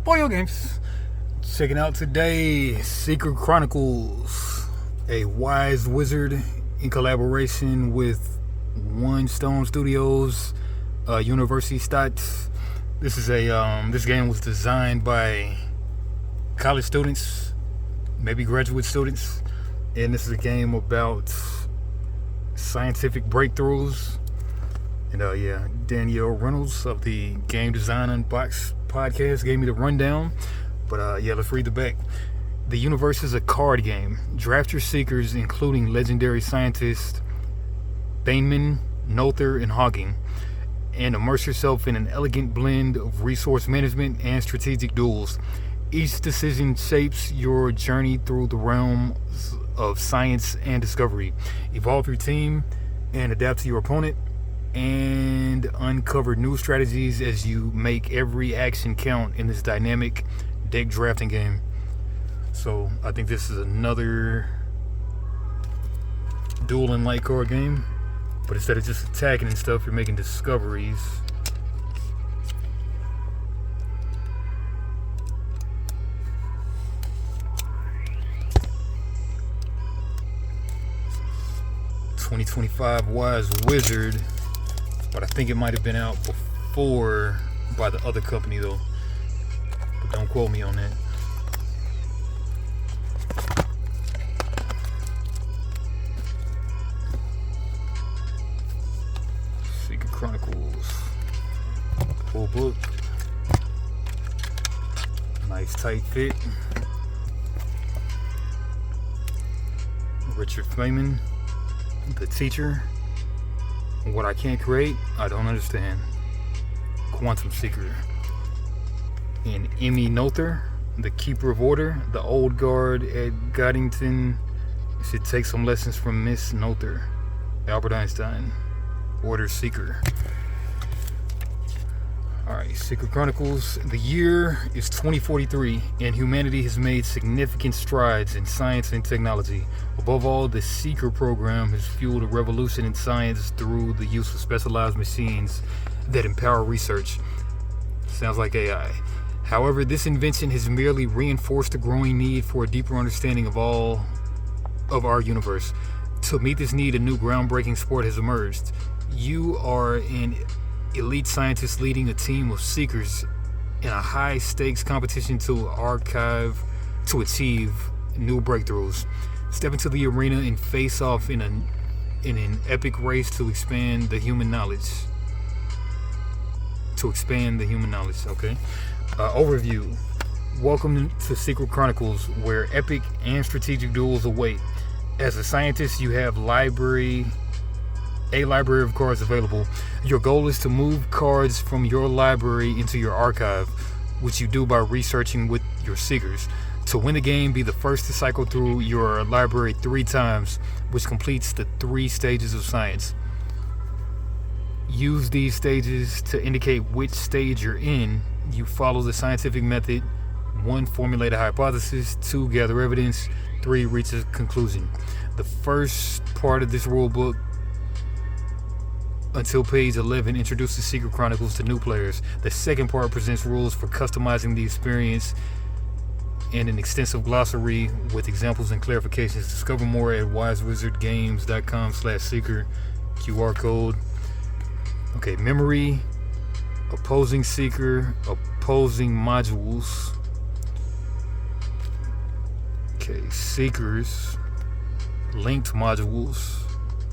Audio games. Checking out today Secret Chronicles, a wise wizard in collaboration with One Stone Studios, University Stats. This game was designed by college students, maybe graduate students, and this is a game about scientific breakthroughs. And Danielle Reynolds of the Game Design Unboxed podcast gave me the rundown. But let's read the back. The universe is a card game. Draft your seekers, including legendary scientists Bainman, Noether, and Hogging, and immerse yourself in an elegant blend of resource management and strategic duels. Each decision shapes your journey through the realms of science and discovery. Evolve your team and adapt to your opponent, and uncover new strategies as you make every action count in this dynamic deck drafting game. So I think this is another dueling light card game, but instead of just attacking and stuff, you're making discoveries. $20.25 Wise Wizard, but I think it might have been out before by the other company though. But don't quote me on that. Secret Chronicles. Full book. Nice tight fit. Richard Feynman, the teacher. What I can't create, I don't understand. Quantum Seeker. And Emmy Noether, the Keeper of Order, the old guard at Goddington. Should take some lessons from Miss Noether. Albert Einstein. Order Seeker. Alright, Secret Chronicles. The year is 2043, and humanity has made significant strides in science and technology. Above all, the Seeker program has fueled a revolution in science through the use of specialized machines that empower research. Sounds like AI. However, this invention has merely reinforced the growing need for a deeper understanding of all of our universe. To meet this need, a new groundbreaking sport has emerged. You are an elite scientist leading a team of seekers in a high-stakes competition to achieve new breakthroughs. Step into the arena and face off in an epic race to expand the human knowledge. Okay. Overview. Welcome to Secret Chronicles, where epic and strategic duels await. As a scientist, you have a library of cards available. Your goal is to move cards from your library into your archive, which you do by researching with your seekers. To win the game, be the first to cycle through your library 3 times, which completes the 3 stages of science. Use these stages to indicate which stage you're in. You follow the scientific method. 1. Formulate a hypothesis. 2. Gather evidence. 3. Reach a conclusion. The first part of this rule book until page 11 introduces Secret Chronicles to new players. The second part presents rules for customizing the experience and an extensive glossary with examples and clarifications. Discover more at wisewizardgames.com/seeker. QR code. Okay, memory, opposing seeker, opposing modules. Okay, seekers, linked modules,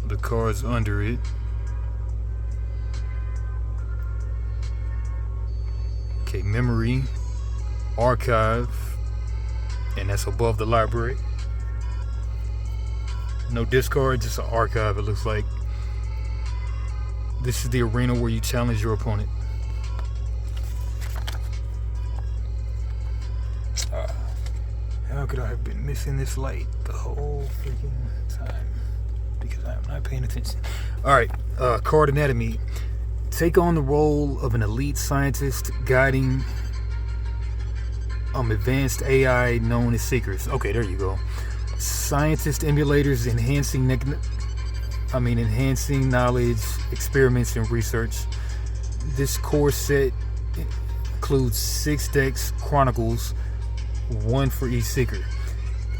the cards under it. Okay, memory, archive, and that's above the library. No discards, just an archive, it looks like. This is the arena where you challenge your opponent. How could I have been missing this light the whole freaking time? Because I'm not paying attention. Alright, card anatomy. Take on the role of an elite scientist guiding advanced AI known as Seekers. Okay, there you go. Scientist emulators enhancing knowledge, experiments, and research. This core set includes 6 decks Chronicles, 1 for each Seeker.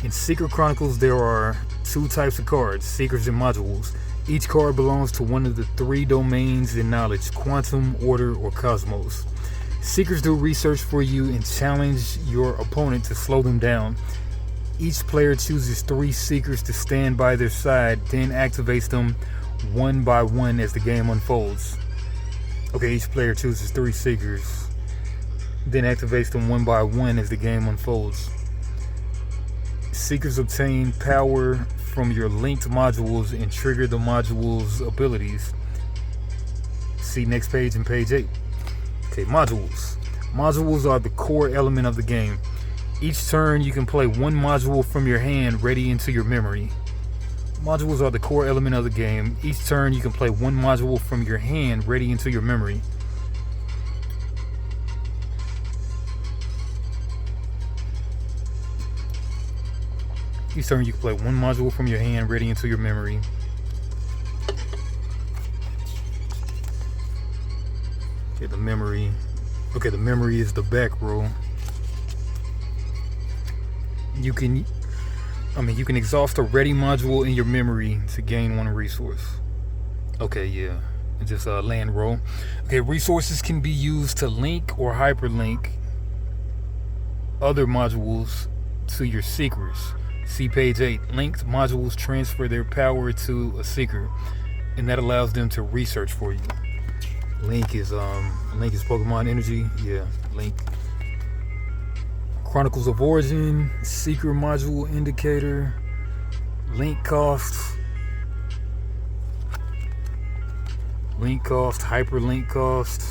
In Secret Chronicles, there are 2 types of cards, Seekers and Modules. Each card belongs to one of the 3 domains in knowledge, Quantum, Order, or Cosmos. Seekers do research for you and challenge your opponent to slow them down. Each player chooses 3 Seekers to stand by their side, then activates them one by one as the game unfolds. Okay, each player chooses 3 Seekers, then activates them one by one as the game unfolds. Seekers obtain power from your linked modules and trigger the modules' abilities. See next page in page 8. Okay, modules. Modules are the core element of the game. Each turn you can play 1 module from your hand ready into your memory. Modules are the core element of the game. Each turn you can play 1 module from your hand ready into your memory. Each turn you can play 1 module from your hand ready into your memory. Okay, the memory. Okay, the memory is the back row. You can exhaust a ready module in your memory to gain 1 resource. Okay, yeah. It's just a land row. Okay, resources can be used to link or hyperlink other modules to your Seekers. See page 8. Linked modules transfer their power to a Seeker, and that allows them to research for you. Link is Pokemon Energy. Yeah, Link. Chronicles of Origin, Seeker Module Indicator, Link Cost, Hyperlink Cost,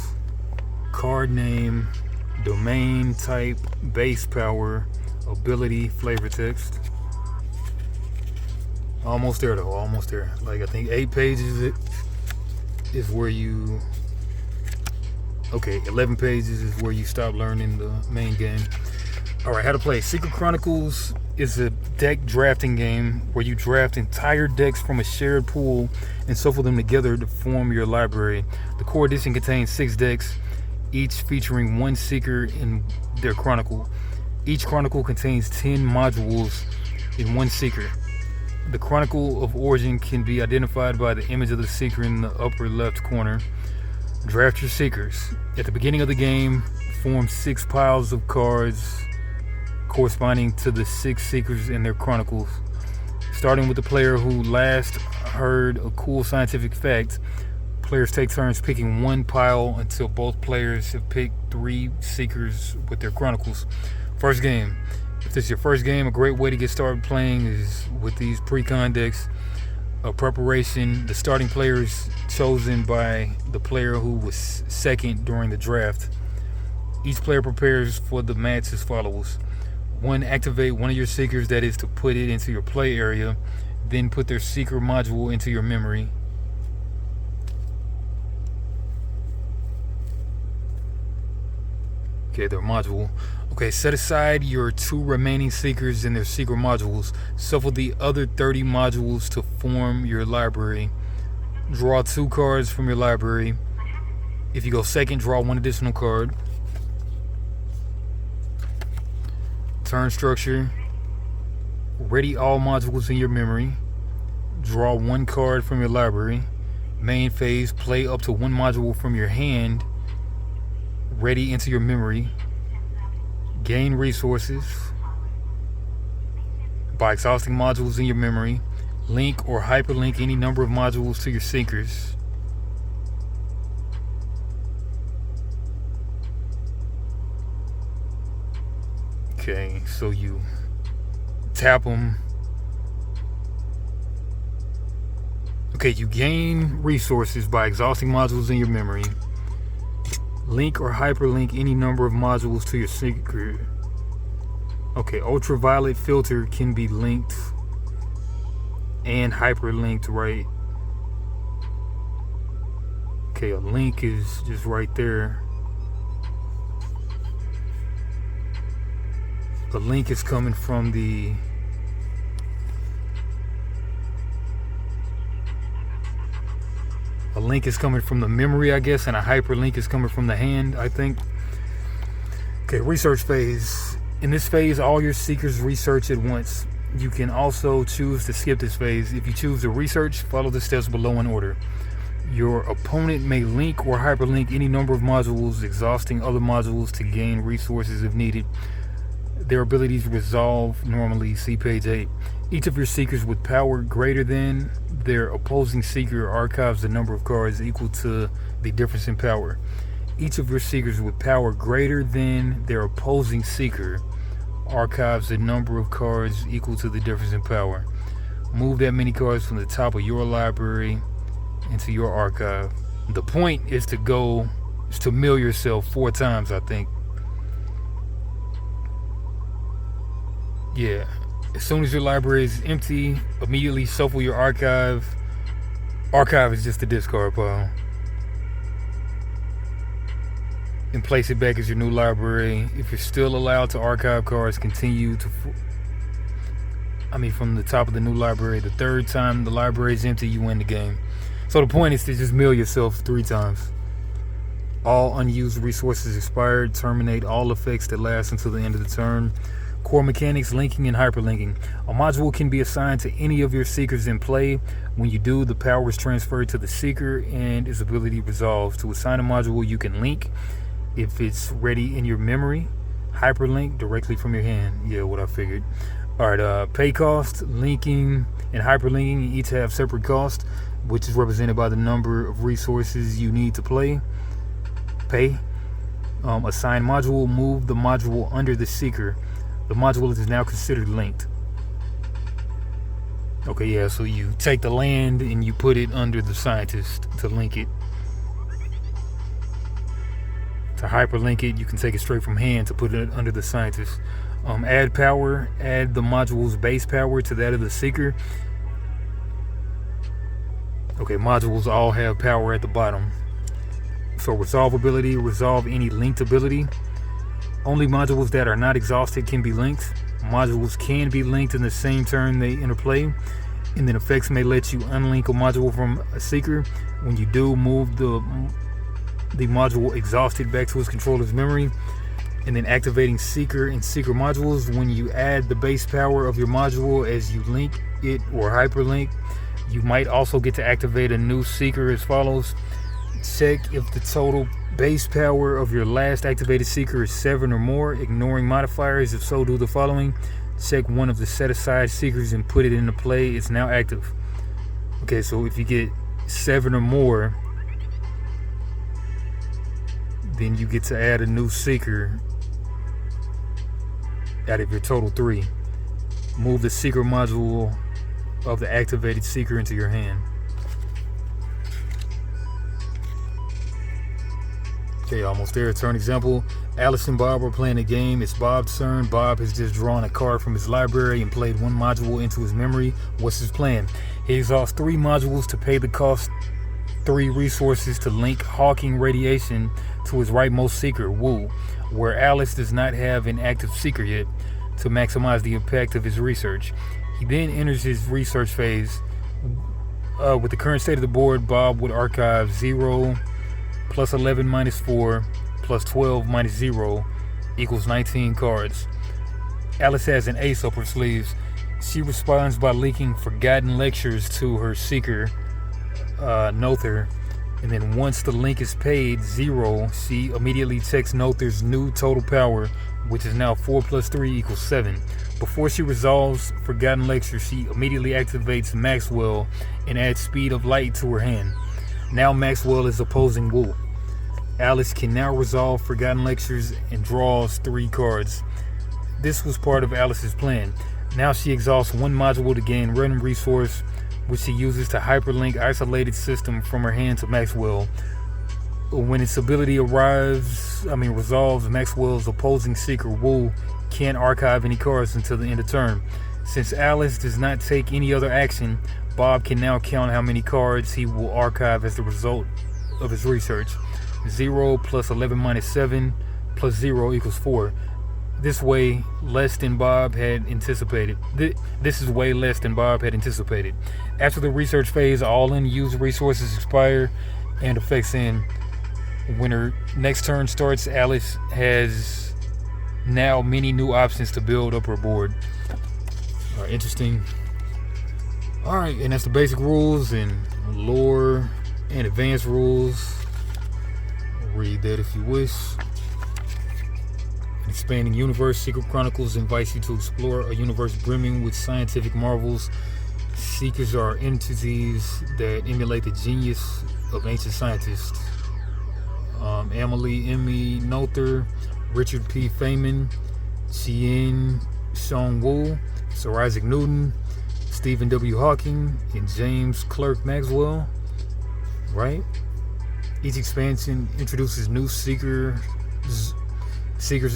Card Name, Domain Type, Base Power, Ability, Flavor Text. Almost there though, almost there. Like I think 8 pages is where you... Okay, 11 pages is where you stop learning the main game. Alright, how to play. Secret Chronicles is a deck drafting game where you draft entire decks from a shared pool and shuffle them together to form your library. The core edition contains 6 decks, each featuring 1 Seeker in their Chronicle. Each Chronicle contains 10 modules in 1 Seeker. The Chronicle of Origin can be identified by the image of the Seeker in the upper left corner. Draft your Seekers. At the beginning of the game, form 6 piles of cards corresponding to the 6 Seekers in their Chronicles. Starting with the player who last heard a cool scientific fact, players take turns picking 1 pile until both players have picked 3 Seekers with their Chronicles. First game. If this is your first game, a great way to get started playing is with these pre-con decks. Preparation. The starting player is chosen by the player who was second during the draft. Each player prepares for the match as follows. 1. Activate one of your Seekers, that is to put it into your play area. Then put their Seeker module into your memory. Okay, their module. Okay, set aside your 2 remaining Seekers and their Seeker modules. Shuffle the other 30 modules to form your library. Draw 2 cards from your library. If you go second, draw 1 additional card. Turn structure. Ready all modules in your memory. Draw 1 card from your library. Main phase, play up to 1 module from your hand ready into your memory. Gain resources by exhausting modules in your memory. Link or hyperlink any number of modules to your Seekers. Okay, so you tap them. Okay, you gain resources by exhausting modules in your memory. Link or hyperlink any number of modules to your Seeker. Okay, ultraviolet filter can be linked and hyperlinked, right? Okay, a link is just right there. The link is coming from the... A link is coming from the memory, I guess, and a hyperlink is coming from the hand, I think. Okay, research phase. In this phase, all your seekers research at once. You can also choose to skip this phase. If you choose to research, follow the steps below in order. Your opponent may link or hyperlink any number of modules, exhausting other modules to gain resources if needed. Their abilities resolve normally. See page 8. Each of your seekers with power greater than their opposing seeker archives the number of cards equal to the difference in power. Each of your seekers with power greater than their opposing seeker archives the number of cards equal to the difference in power. Move that many cards from the top of your library into your archive. The point is to mill yourself 4 times, I think. Yeah. As soon as your library is empty, immediately shuffle your archive. Archive is just a discard pile. And place it back as your new library. If you're still allowed to archive cards, continue to... from the top of the new library. The 3rd time the library is empty, you win the game. So the point is to just mill yourself 3 times. All unused resources expired. Terminate all effects that last until the end of the turn. Core mechanics, linking and hyperlinking. A module can be assigned to any of your seekers in play. When you do, the power is transferred to the seeker and its ability resolves. To assign a module, you can link if it's ready in your memory. Hyperlink directly from your hand. Yeah, what I figured. Alright, pay cost, linking and hyperlinking each have separate cost, which is represented by the number of resources you need to play. Pay. Assign module, move the module under the seeker. The module is now considered linked. Okay, yeah, so you take the land and you put it under the scientist to link it. To hyperlink it, you can take it straight from hand to put it under the scientist. Add power, add the module's base power to that of the seeker. Okay, modules all have power at the bottom. So resolve ability, resolve any linked ability. Only modules that are not exhausted can be linked. Modules can be linked in the same turn they interplay. And then effects may let you unlink a module from a seeker. When you do, move the module exhausted back to its controller's memory. And then activating seeker and seeker modules. When you add the base power of your module as you link it or hyperlink, you might also get to activate a new seeker as follows. Check if the total base power of your last activated seeker is 7 or more, ignoring modifiers. If so, do the following. Check one of the set aside seekers and put it into play. It's now active. Okay, so if you get 7 or more, then you get to add a new seeker out of your total 3. Move the seeker module of the activated seeker into your hand. Okay, almost there. Turn example. Alice and Bob are playing a game. It's Bob's turn. Bob has just drawn a card from his library and played one module into his memory. What's his plan? He exhausts 3 modules to pay the cost 3 resources to link Hawking Radiation to his rightmost seeker, Woo, where Alice does not have an active seeker yet, to maximize the impact of his research. He then enters his research phase. With the current state of the board, Bob would archive 0 plus 11 minus 4 plus 12 minus 0 equals 19 cards. Alice has an ace up her sleeves. She responds by linking forgotten lectures to her seeker, Noether, and then once the link is paid 0, she immediately checks Noether's new total power, which is now 4 plus 3 equals 7. Before she resolves forgotten lecture, she immediately activates Maxwell and adds speed of light to her hand. Now Maxwell is opposing Woo. Alice can now resolve forgotten lectures and draws 3 cards. This was part of Alice's plan. Now she exhausts 1 module to gain random resource, which she uses to hyperlink isolated system from her hand to Maxwell. When its ability resolves, Maxwell's opposing seeker Woo can't archive any cards until the end of turn. Since Alice does not take any other action, Bob can now count how many cards he will archive as the result of his research. 0 plus 11 minus 7 plus 0 equals 4. This way less than Bob had anticipated. This is way less than Bob had anticipated. After the research phase, all unused resources expire and effects end. When her next turn starts, Alice has now many new options to build up her board. Alright, interesting. Alright, and that's the basic rules and lore and advanced rules. Read that if you wish. An expanding universe, Secret Chronicles invites you to explore a universe brimming with scientific marvels. Seekers are entities that emulate the genius of ancient scientists. Emily M.E. Noether, Richard P. Feynman, Chien Shong Wu, Sir Isaac Newton, Stephen W. Hawking, and James Clerk Maxwell. Right? Each expansion introduces new seekers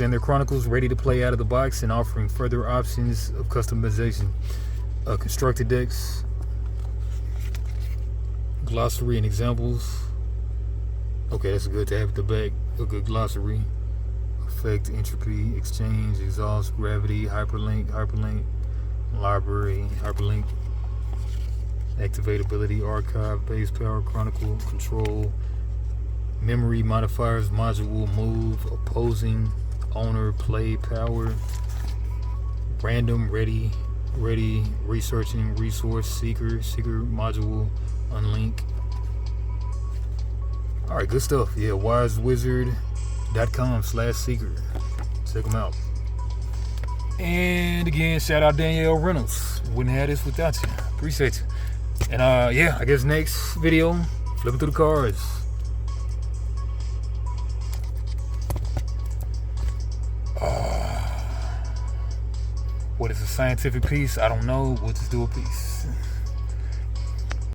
and their chronicles, ready to play out of the box and offering further options of customization. Constructed decks, glossary and examples. Okay, that's good to have at the back. A good glossary. Effect, entropy, exchange, exhaust, gravity, hyperlink, library, hyperlink, activate ability, archive, base power, chronicle, control, memory, modifiers, module, move, opposing, owner, play, power, random, ready, researching, resource, seeker module, unlink. Alright, good stuff. Yeah, wisewizard.com/seeker. Check them out. And again, shout out Danielle Reynolds. Wouldn't have this without you. Appreciate you. And yeah, I guess next video, flipping through the cards. What is a scientific piece? I don't know. We'll just do a piece.